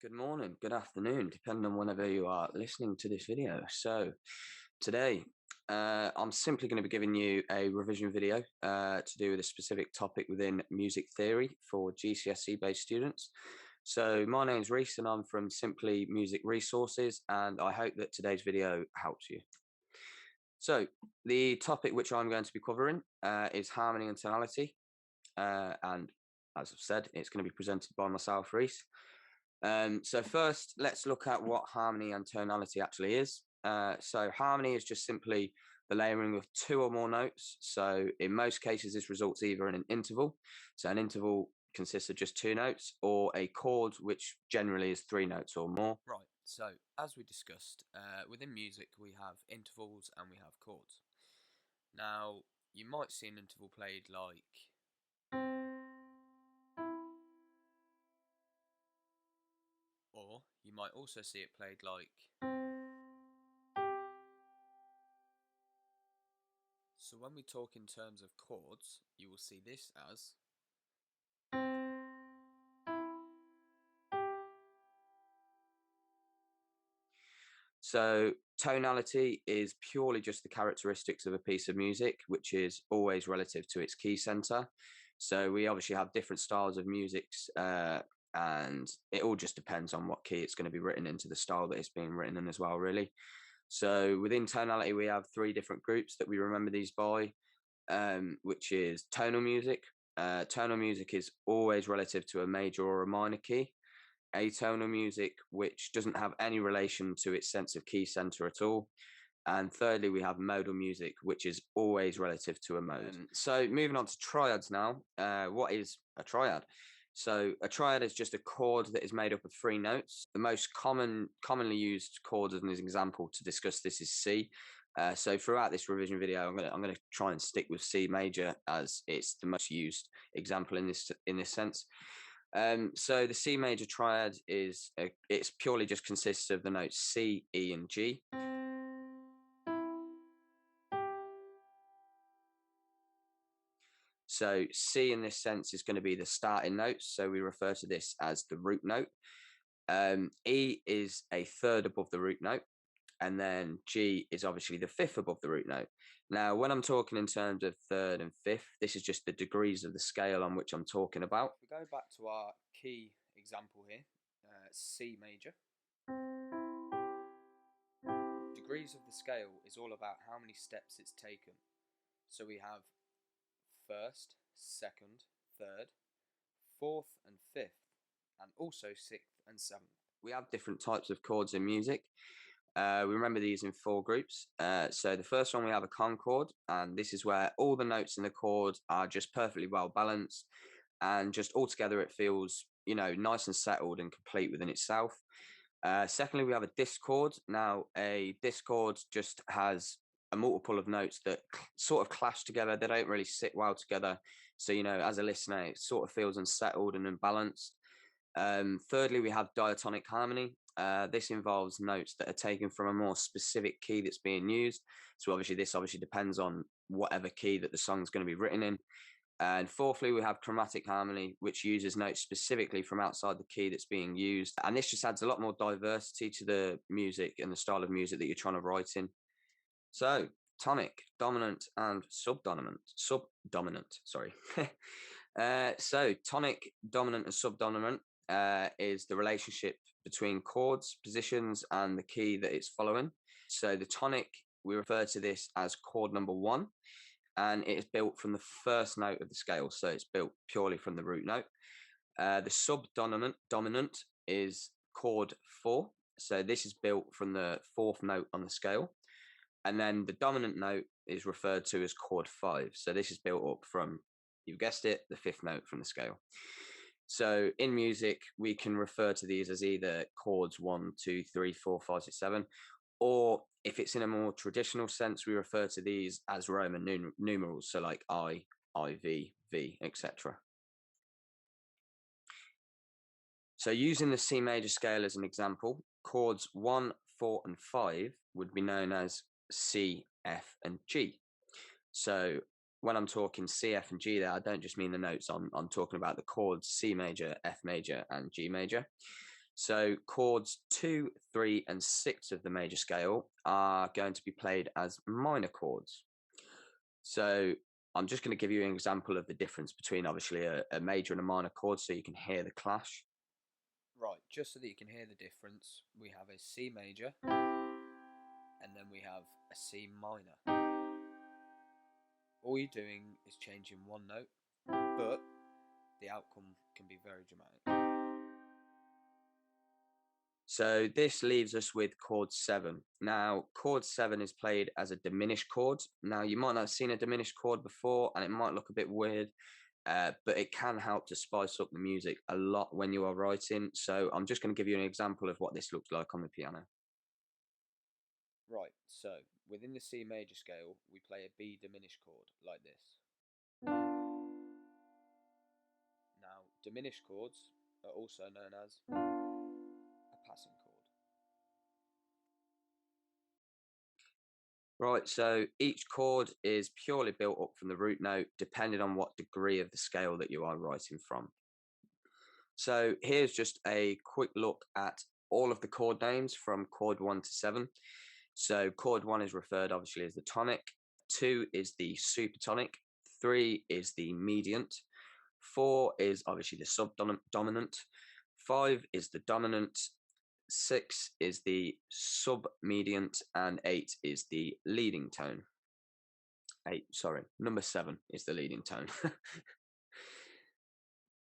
Good morning, good afternoon, depending on whenever you are listening to this video. So, today, I'm simply going to be giving you a revision video to do with a specific topic within music theory for GCSE based students. So, my name's Rhys and I'm from Simply Music Resources, and I hope that today's video helps you. So, the topic which I'm going to be covering is harmony and tonality. And as I've said, it's going to be presented by myself, Rhys. So first, let's look at what harmony and tonality actually is. So harmony is just simply the layering of two or more notes. So in most cases, this results either in an interval. So an interval consists of just two notes, or a chord, which generally is three notes or more. Right, so as we discussed, within music we have intervals and we have chords. Now, you might see an interval played like, or you might also see it played like. So when we talk in terms of chords, you will see this as. So tonality is purely just the characteristics of a piece of music, which is always relative to its key center. So we obviously have different styles of musics, and it all just depends on what key it's going to be written into, the style that it's being written in as well, really. So within tonality, we have three different groups that we remember these by, which is tonal music. Tonal music is always relative to a major or a minor key. Atonal music, which doesn't have any relation to its sense of key center at all. And thirdly, we have modal music, which is always relative to a mode. So moving on to triads now. What is a triad? So a triad is just a chord that is made up of three notes. The most commonly used chord as an example to discuss this is C. So throughout this revision video, I'm gonna try and stick with C major as it's the most used example in this sense. So the C major triad is it's purely just consists of the notes C, E, and G. So C in this sense is going to be the starting note. So we refer to this as the root note. E is a third above the root note. And then G is obviously the fifth above the root note. Now, when I'm talking in terms of third and fifth, this is just the degrees of the scale on which I'm talking about. If we go back to our key example here, C major. Degrees of the scale is all about how many steps it's taken. So we have first, second, third, fourth and fifth, and also sixth and seventh. We have different types of chords in music. We remember these in four groups. So the first one, we have a conchord, and this is where all the notes in the chord are just perfectly well balanced, and just altogether it feels, nice and settled and complete within itself. Secondly, we have a discord. Now, a discord just has a multiple of notes that sort of clash together. They don't really sit well together. So, as a listener, it sort of feels unsettled and unbalanced. Thirdly, we have diatonic harmony. This involves notes that are taken from a more specific key that's being used. So obviously, this depends on whatever key that the song's going to be written in. And fourthly, we have chromatic harmony, which uses notes specifically from outside the key that's being used. And this just adds a lot more diversity to the music and the style of music that you're trying to write in. So, tonic, dominant, and subdominant. Subdominant, sorry. So, tonic, dominant, and subdominant is the relationship between chords, positions, and the key that it's following. So, the tonic, we refer to this as chord number one, and it is built from the first note of the scale. So, it's built purely from the root note. The subdominant is chord four. So, this is built from the fourth note on the scale. And then the dominant note is referred to as chord five. So this is built up from, you've guessed it, the fifth note from the scale. So in music, we can refer to these as either chords 1, 2, 3, 4, 5, 6, 7, or if it's in a more traditional sense, we refer to these as Roman numerals. So like I, V, V, etc. So using the C major scale as an example, chords 1, 4, and 5 would be known as C, F, and G. So when I'm talking C, F, and G there, I don't just mean the notes. I'm talking about the chords C major, F major, and G major. So chords 2, 3, and 6 of the major scale are going to be played as minor chords. So I'm just going to give you an example of the difference between obviously a major and a minor chord so you can hear the clash. Right, just so that you can hear the difference, we have a C major and then we have a C minor. All you're doing is changing one note, but the outcome can be very dramatic. So this leaves us with chord 7. Now, chord 7 is played as a diminished chord. Now, you might not have seen a diminished chord before, and it might look a bit weird, but it can help to spice up the music a lot when you are writing. So I'm just going to give you an example of what this looks like on the piano. Right, so within the C major scale, we play a B diminished chord like this. Now, diminished chords are also known as a passing chord. Right, so each chord is purely built up from the root note, depending on what degree of the scale that you are writing from. So here's just a quick look at all of the chord names from chord 1 to 7. So chord 1 is referred obviously as the tonic, 2 is the supertonic, 3 is the mediant, 4 is obviously the subdominant, 5 is the dominant, 6 is the submediant, and 8 is the leading tone. Number 7 is the leading tone.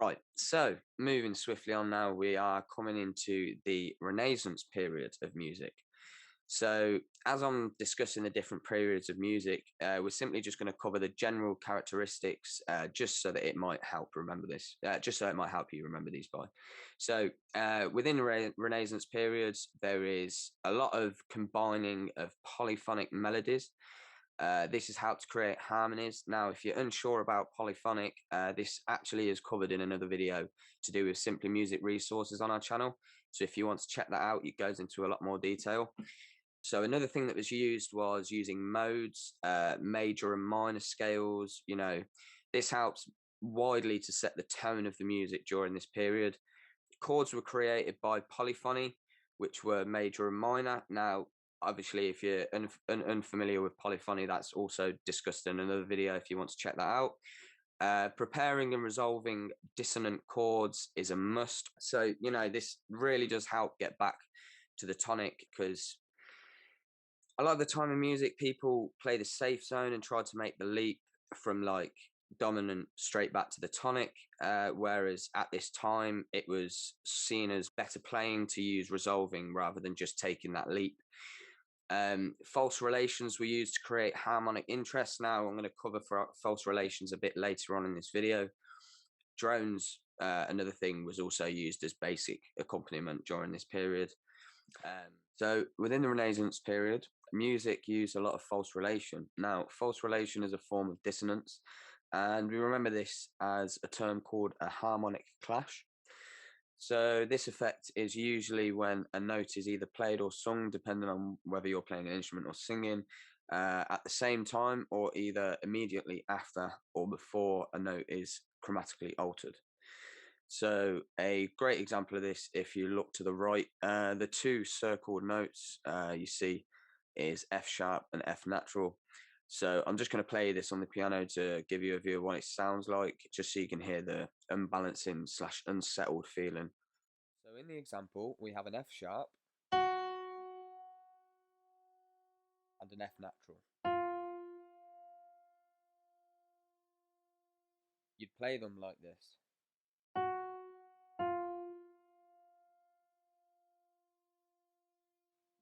Right, so moving swiftly on now, we are coming into the Renaissance period of music. So, as I'm discussing the different periods of music, we're simply just going to cover the general characteristics, just so that it might help remember this, just so it might help you remember these by. So, within the Renaissance periods, there is a lot of combining of polyphonic melodies. This has helped to create harmonies. Now, if you're unsure about polyphonic, this actually is covered in another video to do with Simply Music resources on our channel. So if you want to check that out, it goes into a lot more detail. So another thing that was used was using modes, major and minor scales. You know, this helps widely to set the tone of the music during this period. Chords were created by polyphony, which were major and minor. Now, obviously, if you're unfamiliar with polyphony, that's also discussed in another video if you want to check that out. Preparing and resolving dissonant chords is a must. So, you know, this really does help get back to the tonic, because a lot of the time in music, people play the safe zone and try to make the leap from like dominant straight back to the tonic, whereas at this time it was seen as better playing to use resolving rather than just taking that leap. False relations were used to create harmonic interest. Now I'm going to cover for false relations a bit later on in this video. Drones, another thing, was also used as basic accompaniment during this period. So within the Renaissance period, music used a lot of false relation. Now, false relation is a form of dissonance, and we remember this as a term called a harmonic clash. So this effect is usually when a note is either played or sung, depending on whether you're playing an instrument or singing, at the same time, or either immediately after or before a note is chromatically altered. So a great example of this, if you look to the right, the two circled notes you see is F sharp and F natural. So I'm just going to play this on the piano to give you a view of what it sounds like, just so you can hear the unbalancing / unsettled feeling. So in the example, we have an F sharp and an F natural. You'd play them like this.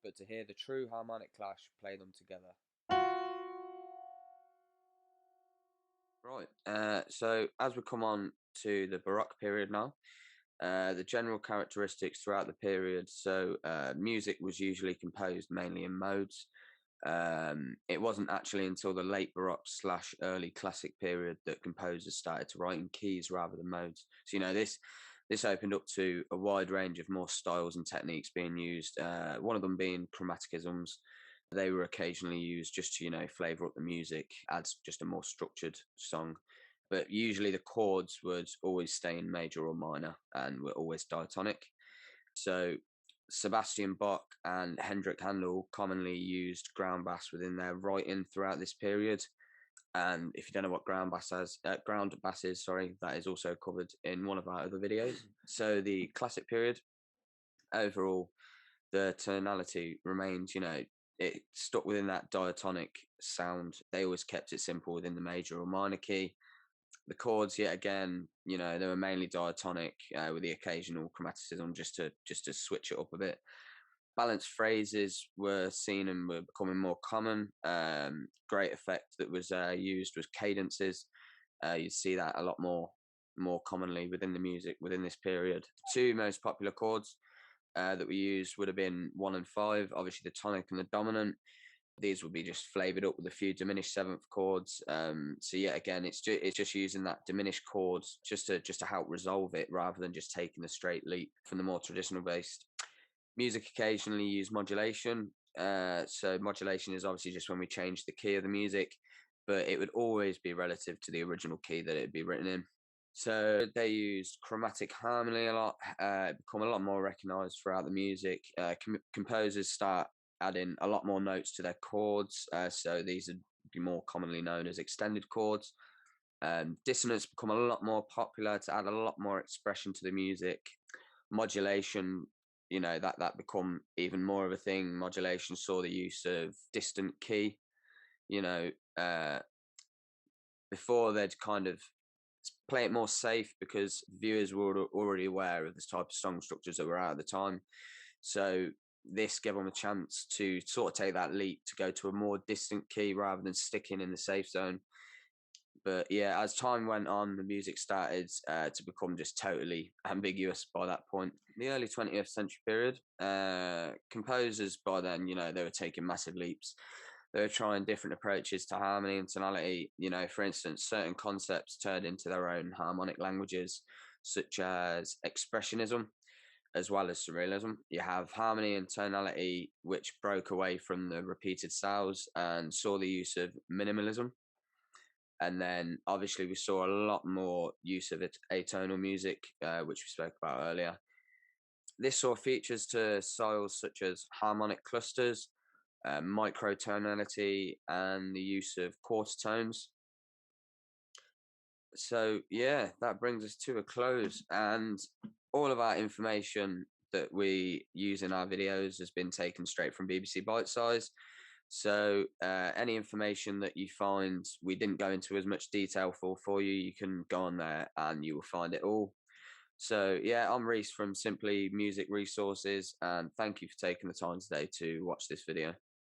But to hear the true harmonic clash, play them together. Right, so as we come on to the Baroque period now, the general characteristics throughout the period. So music was usually composed mainly in modes. It wasn't actually until the late Baroque / early Classic period that composers started to write in keys rather than modes. So, you know, this opened up to a wide range of more styles and techniques being used. One of them being chromaticisms. They were occasionally used just to, you know, flavor up the music, adds just a more structured song. But usually the chords would always stay in major or minor and were always diatonic. So Sebastian Bach and Hendrik Handel commonly used ground bass within their writing throughout this period. And if you don't know what ground bass is, sorry, that is also covered in one of our other videos. So the classic period, overall, the tonality remains, it stuck within that diatonic sound. They always kept it simple within the major or minor key. The chords, yet again, they were mainly diatonic with the occasional chromaticism just to switch it up a bit. Balanced phrases were seen and were becoming more common. Great effect that was used was cadences. You'd see that a lot more commonly within the music within this period. Two most popular chords that we used would have been 1 and 5, obviously the tonic and the dominant. These would be just flavored up with a few diminished seventh chords. So yet again, it's just using that diminished chords just to help resolve it, rather than just taking the straight leap from the more traditional based. Music occasionally use modulation. So modulation is obviously just when we change the key of the music, but it would always be relative to the original key that it'd be written in. So they used chromatic harmony a lot, become a lot more recognized throughout the music. Composers start adding a lot more notes to their chords. So these would be more commonly known as extended chords. Dissonance become a lot more popular to add a lot more expression to the music. Modulation, that become even more of a thing. Modulation saw the use of distant key. Before they'd kind of play it more safe because viewers were already aware of this type of song structures that were out at the time. So this gave them a chance to sort of take that leap to go to a more distant key rather than sticking in the safe zone. But yeah, as time went on, the music started to become just totally ambiguous by that point. The early 20th century period, composers by then, they were taking massive leaps. They were trying different approaches to harmony and tonality. For instance, certain concepts turned into their own harmonic languages, such as expressionism, as well as surrealism. You have harmony and tonality, which broke away from the repeated scales and saw the use of minimalism. And then obviously we saw a lot more use of atonal music, which we spoke about earlier. This saw features to styles such as harmonic clusters, microtonality, and the use of quarter tones. So yeah, that brings us to a close, and all of our information that we use in our videos has been taken straight from BBC Bitesize. So any information that you find we didn't go into as much detail for you, you can go on there and you will find it all. So yeah, I'm Rhys from Simply Music Resources, and thank you for taking the time today to watch this video.